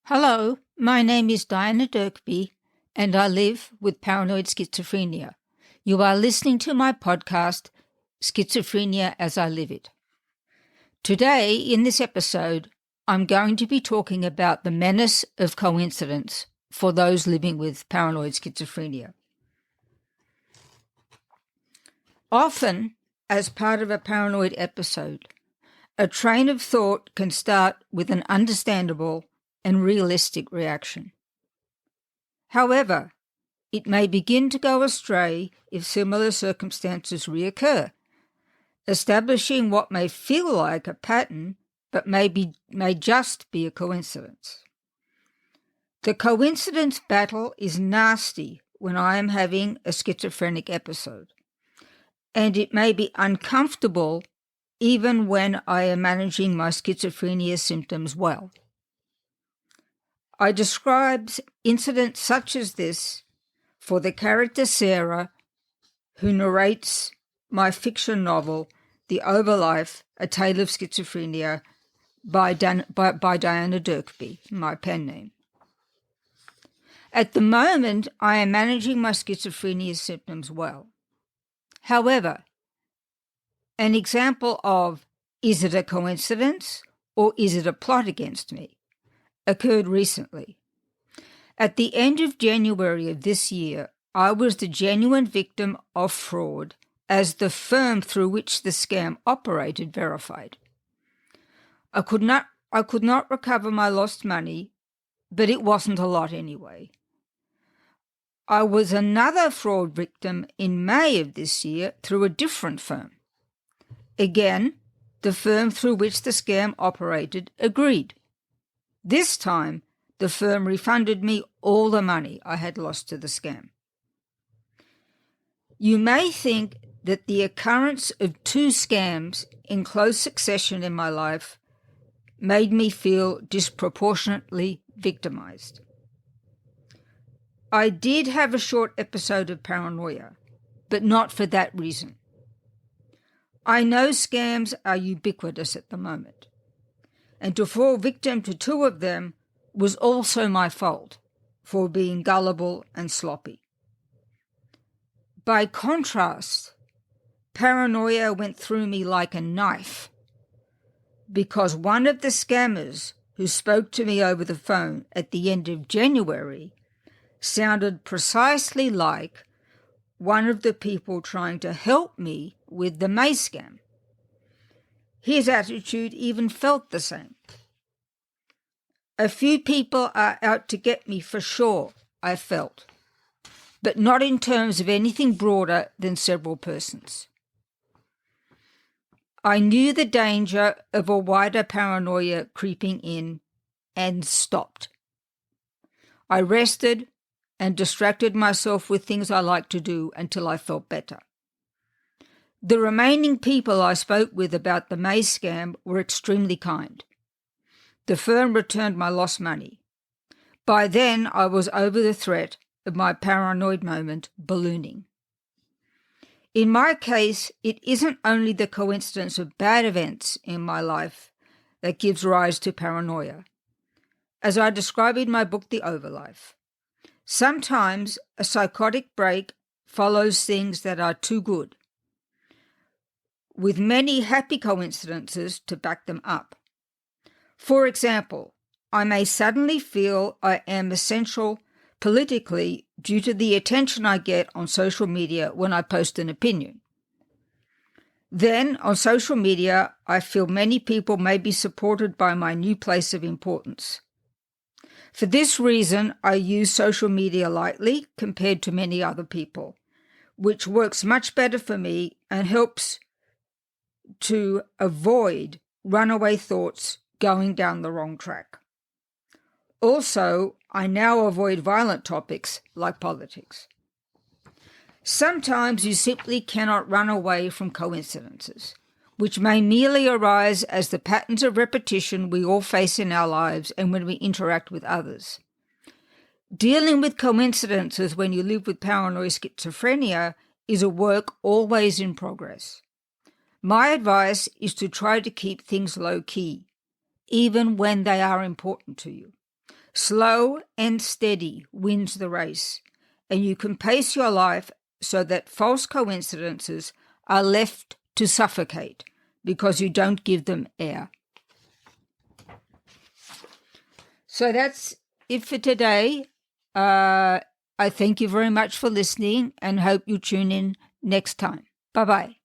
Hello, my name is Diana Dirkby, and I live with paranoid schizophrenia. You are listening to my podcast, Schizophrenia as I Live It. Today, in this episode, I'm going to be talking about the menace of coincidence for those living with paranoid schizophrenia. Often, as part of a paranoid episode, a train of thought can start with an understandable and realistic reaction. However, it may begin to go astray if similar circumstances reoccur, establishing what may feel like a pattern but may just be a coincidence. The coincidence battle is nasty when I am having a schizophrenic episode, and it may be uncomfortable even when I am managing my schizophrenia symptoms well. I describe incidents such as this for the character Sarah, who narrates my fiction novel, The Overlife, A Tale of Schizophrenia, by Diana Dirkby, my pen name. At the moment, I am managing my schizophrenia symptoms well. However, an example of is it a coincidence or is it a plot against me occurred recently. At the end of January of this year, I was the genuine victim of fraud, as the firm through which the scam operated verified. I could not recover my lost money, but it wasn't a lot anyway. I was another fraud victim in May of this year through a different firm. Again, the firm through which the scam operated agreed. This time, the firm refunded me all the money I had lost to the scam. You may think that the occurrence of two scams in close succession in my life made me feel disproportionately victimized. I did have a short episode of paranoia, but not for that reason. I know scams are ubiquitous at the moment, and to fall victim to two of them was also my fault for being gullible and sloppy. By contrast, paranoia went through me like a knife because one of the scammers who spoke to me over the phone at the end of January sounded precisely like one of the people trying to help me with the May scam. His attitude even felt the same. A few people are out to get me for sure, I felt, but not in terms of anything broader than several persons. I knew the danger of a wider paranoia creeping in and stopped. I rested and distracted myself with things I liked to do until I felt better. The remaining people I spoke with about the May scam were extremely kind. The firm returned my lost money. By then, I was over the threat of my paranoid moment ballooning. In my case, it isn't only the coincidence of bad events in my life that gives rise to paranoia. As I describe in my book, The Overlife, sometimes a psychotic break follows things that are too good, with many happy coincidences to back them up. For example, I may suddenly feel I am essential politically due to the attention I get on social media when I post an opinion. Then, on social media, I feel many people may be supported by my new place of importance. For this reason, I use social media lightly compared to many other people, which works much better for me and helps to avoid runaway thoughts going down the wrong track. Also, I now avoid violent topics like politics. Sometimes you simply cannot run away from coincidences, which may merely arise as the patterns of repetition we all face in our lives and when we interact with others. Dealing with coincidences when you live with paranoid schizophrenia is a work always in progress. My advice is to try to keep things low-key, even when they are important to you. Slow and steady wins the race, and you can pace your life so that false coincidences are left to suffocate because you don't give them air. So that's it for today. I thank you very much for listening and hope you tune in next time. Bye-bye.